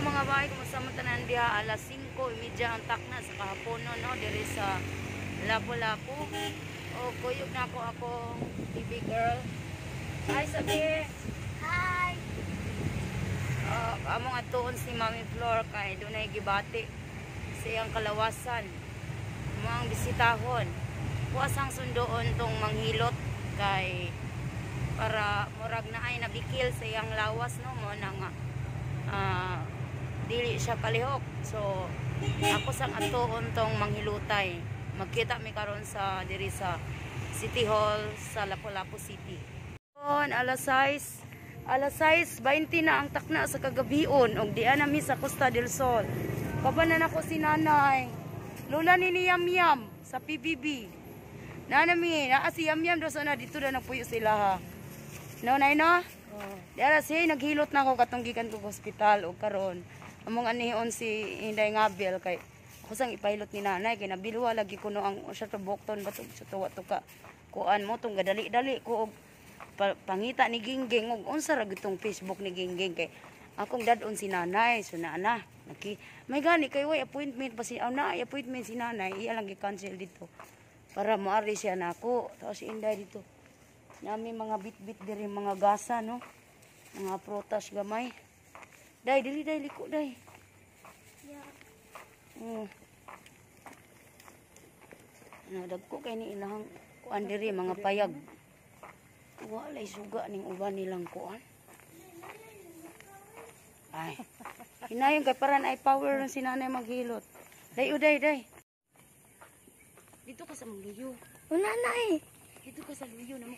mga bahay, kumusta mo tanan diha? Alas 5:30 ang takna sa kahapon no, diri sa Lapu-Lapu. O kuyog na ako TV girl. Hi sabi. Hi! Among atuon si Mami Flor kay dunay gibati sa iyang kalawasan. Mga bisitahon. Puasang sundoon tong manghilot kay para murag na ay nabikil sa iyang lawas no mo nang dili siya palihok. So ako sang atuon tong manghilutay. Magkita mi karon sa diri sa City Hall sa Lapu-Lapu City. Alas 6:20 na ang takna sa kagabion og dian nami sa Costa del Sol. Kabanan ako si nanay. Lola ni Yam Yam sa PBB. Nanami, si Yam Yam doon na dito na nagpuyo sila ha. No, nay no? Diara siya naghilot na ako katong gikan ko hospital o karon. Among anihon si Inday Ngabel kay ako sang ipahilot ni nanay kay nabilwa lagi ko no ang sa tubokton bato sa tuwa to ka kuan mo tong gadali-dali ko og pangita ni Gingging og unsa ra gitong Facebook ni Gingging kay akong dadon si nanay so na may gani kay way appointment pa si appointment si nanay iya lang gi-cancel dito para moari siya nako tapos si Inday dito nami mga bit-bit diri mga gasa no mga prutas gamay day dili day liko day dagko kay ni ilahang kuan diri mga payag walay suga ning uban nilang kuan ay hinayon kay paran ay power ng sinanay maghilot day uday dito ka sa luyo Wala na eh. dito ka sa luyo na mo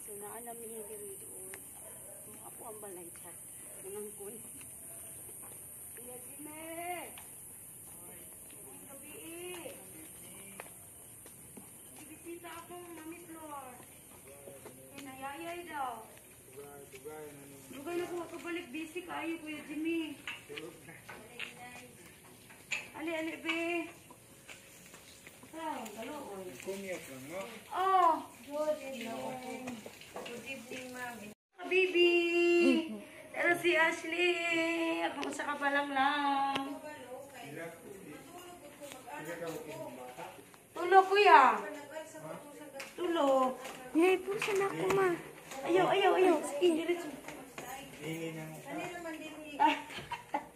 so naan na mi diri doon ako ang balay chat nang kun iya Jime bisita akong Mami Flor nayayay daw Dugay na ko makabalik busy kayo Kuya Jimmy. Ali be. Hello. Kumiyak lang mo. Oh, good evening. Good evening, Mami. Baby. Pero si Ashley, ako sa kapalang lang. Tulo kuya. Tulo. Nay, pusan ako ma. Ayaw. Sige, diretso.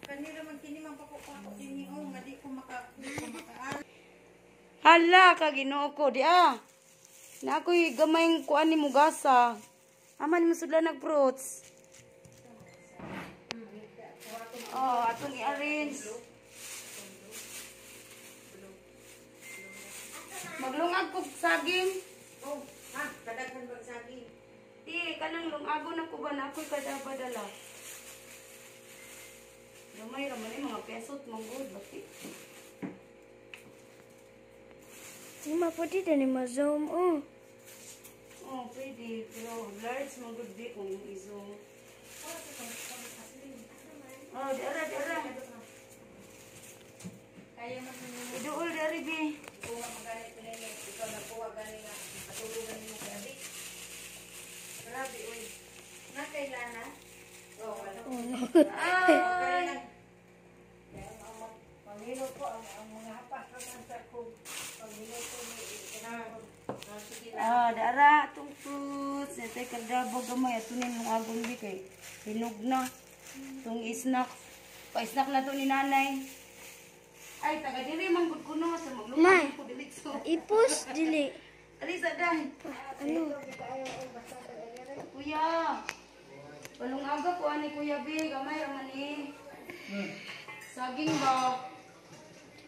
Kanila man kini man pako kini ngadi ko makaan. Hala ka Ginoo ko di na ako'y gamayng kuan ni mugasa. Aman mo sudlan nag fruits. Oh, atong i-arrange. Maglungag kog saging. Oh, kadaghan ba saging? Di kanang lungago na ko ba na ako'y kadabadala. Gamay ra man mga pesot manggod bati. Di mapudi din ni ma-zoom Oh, pwede. Pero large manggod di kung i-zoom. Oh, dara. Kaya man Iduol dari bi. kuha magani pinili. Ikaw na kuha gani nga atulugan mo gabi. Grabe oy. Na kailana? Oh, wala. Pangilo ko ang mga hapas naman sa kong pangilo ko Dara itong fruits. Ito kadabo gamay. Ito nung agong di kay hinog na. Itong snack. Pa-snack na ito ni nanay. Ay, taga dili manggod ko no. Sa May. maglungag ko dili so. Ipus, dili. Alisa day. Ano? Kuya. Palong aga po ani Kuya B. Gamay raman ni. Saging ba?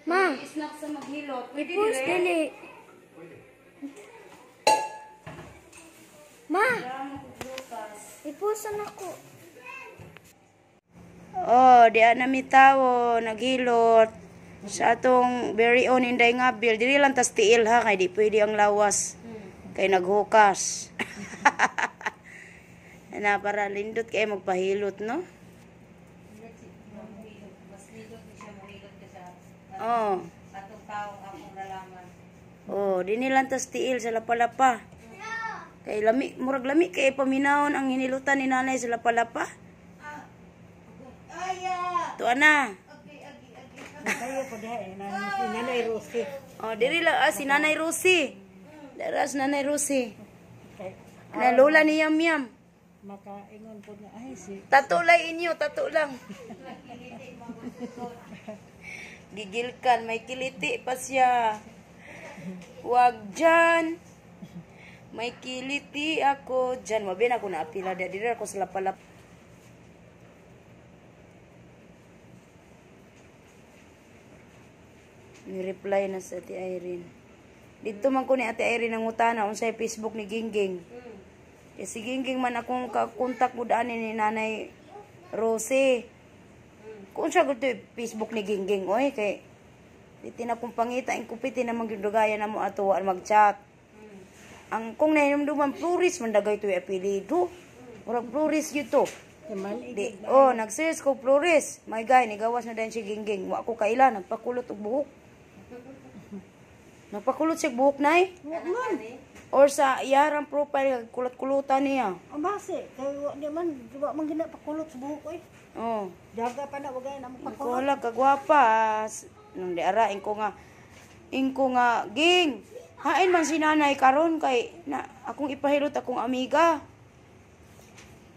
Ma, Snack sa maghilot. Pwede ipus, dire. dili. Ma, Dara mo ko bukas. ipusan ako. Oh, diyan na mitawo, naghilot. Sa atong very own Inday Ngabel. Dili lang tas tiil ha, kay di pwede ang lawas. Kay naghukas. Na para lindot kay magpahilot, no? Oh. atong taong akong nalaman. Oh, dini lang tas tiil sa lapalapa. Kay lami, murag lami kay paminahon ang hinilutan ni nanay sa lapalapa. To ana. Kaya ko diha Nanay Rosie. Oh, diri la si Nanay Rosie. Daras Nanay Rosie. Na lola ni Yam Yam. Makaingon po nga ay si Tato lay inyo, tato lang. Gigilkan, may kiliti pa siya. Wag dyan. May kiliti ako dyan. Mabin ako na apila. Diri ako sa lapalap. Ni-reply na sa Ate Irene. Dito man ko ni Ate Irene ang utana unsay Facebook ni Gingging. Kaya si Gingging man akong kakontak mo daan ni Nanay Rosie. Kung siya gusto Facebook ni Gingging, oy, kay piti na kong pangita, ang kupiti na magdugaya na mo atuwaan mag-chat. Ang kung nahinumduman, Flores, mandagay ito yung apelido. Murag Flores yun to. Di, nag-search ko Flores. My guy, nigawas na din si Gingging. Wa ko kaila, nagpakulot og buhok. Nagpakulot siya buhok na eh. Or sa iyarang profile, kulot-kulutan niya. ang base kay di man gina pakulot sa buhok eh. Oh. Daga pa na wagay na mo pakulot. Wala kagwapa. Nung diara, ingko nga, Ging, hain man si nanay karon kay, na, akong ipahilot akong amiga.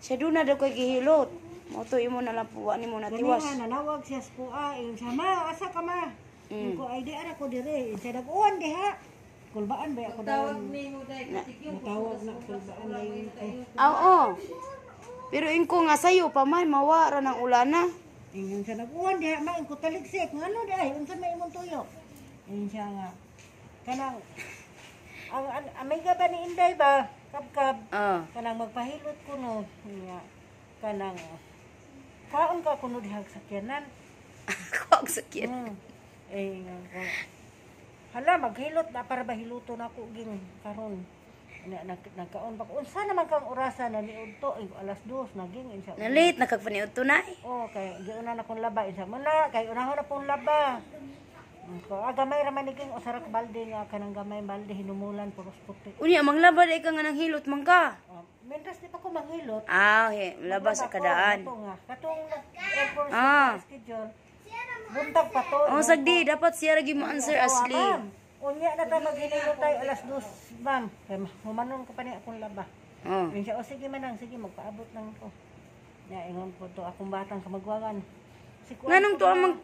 Siya doon na daw kay gihilot. Moto imo na lang puwa ni mo na tiwas. Kaniya nanawag siya sa kuha, sama, asa ka ma? Ko ay di ara ko dire, sa nag-uwan diha. Kulbaan ba ako daw? Matawag na kulbaan na yun. Oo. Pero ingko nga sayo pa man, mawara ng ulana. Ingon siya nag-uwan diha, ma, ko taligsik. Ano di ay, unsa may imong tuyo? Ingon siya nga, kanang, ang amiga ba ni Inday ba? Kabkab. Kanang magpahilot ko no. Nga, kanang, kaon ka kuno diha sa sakyanan. Kog sakit. Hala, maghilot na para mahiluto na ako ging karon. Nagkaon ba? Unsa naman kang orasan na niudto? Alas 2 naging insya Allah. Na late nakagpaniud tunay. Kay giuna na kong laba insya Allah. Kay unahon na pong laba. Gamay ra man niging usarak balde nga kanang gamay balde hinumulan puros puti. Unya manglaba day ka nga nang hilot man ka. Mentas di pa ko manghilot. Labas sa kadaan. Katong airport schedule. Buntag pa to. Sagdi dapat siya lagi mo answer asli. Unya na ta maghilot tayo alas 2, ma'am. Kay humanon ko pa ni akong laba. Siya, sige manang, sige magpaabot lang ko. Ya ingon ko to akong batang kamagwagan. Nganong to ang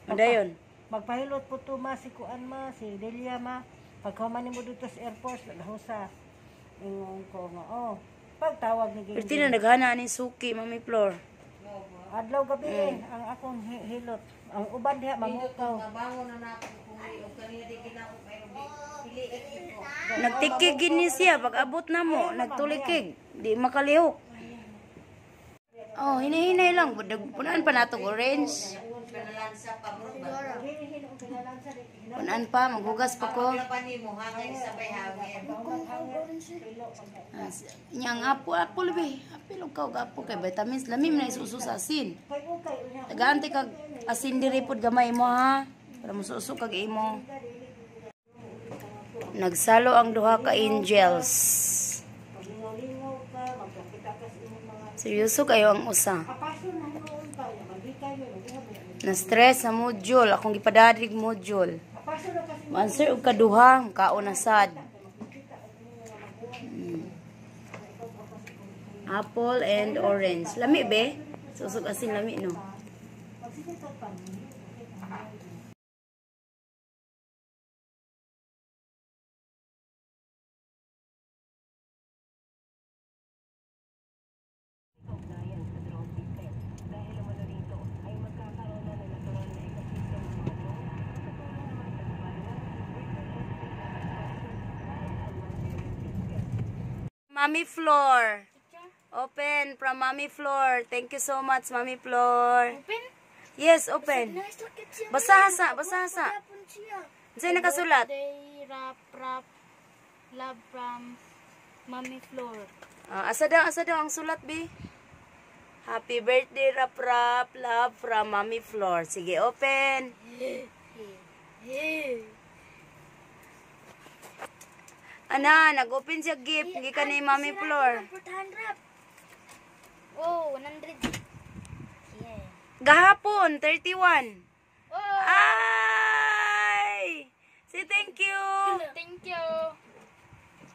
Adayon. Magpahilot po to ma si Kuan ma, si Delia ma. Pagkaman mo dito sa airport, lahusa. Ingon ko nga, pagtawag ni Pero na naghana ni Suki, Mami Flor. Adlaw gabi ang akong hilot. Ang uban diha mamukaw. Nagtikig gini siya pag abot na mo, nagtulikig, di makalihok. Hinahinay lang, punaan pa natong orange. Punaan pa, maghugas pa ko. Yang apo lebih, apil og kaog apo kay vitamins lamim na isuso sa asin. Tagaante kag asin diri pod gamay mo ha, para mususo kag imo. Nagsalo ang duha ka angels. Seryoso kayo ang usa. Na-stress sa module. Akong gipadadig module. Answer og kaduha. Kaon na sad. Apple and orange. Lami be? Susog asin lami no? Mami Flor. Open from Mami Flor. Thank you so much, Mami Flor. Open? Yes, open. Basaha sa. Saan nakasulat? Birthday, rap, love from Mami Flor. Asa daw ang sulat, B? Happy birthday, rap, love from Mami Flor. Sige, open. Ana, nag-open siya gift. Hindi ka ni Mami Flor. Oh, 100. Yeah. Gahapon, 31. Oh, Ay! Say thank you. thank you.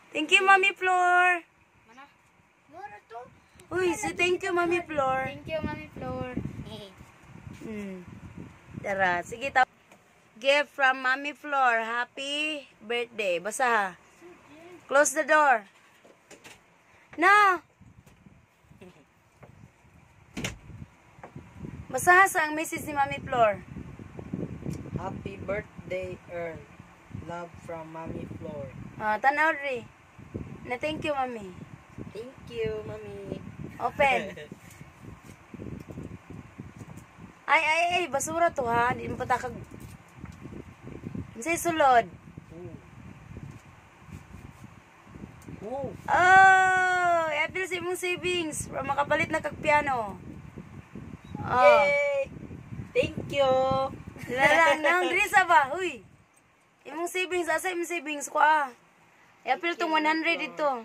Thank you, Mami Flor. Mana? Uy, say thank you, Mami Flor. Thank you, Mami Flor. Tara, sige. Gift from Mami Flor. Happy birthday. Basa ha. Close the door. No. Basa ha sa ang message ni Mami Flor. Happy birthday, Earl. Love from Mommy Flor. Tanaw rin. Na thank you, Mami. Thank you, Mami. Open. Ay, basura to ha. Hindi mo patakag. Say sulod. Oh. Oh, i-appeal sa imong savings para makapalit na kag piano. Oh. Yay! Thank you. Lang, nang drisa ba? Uy. Imong savings, asa imong savings ko ah. I-appeal tong 100 dito.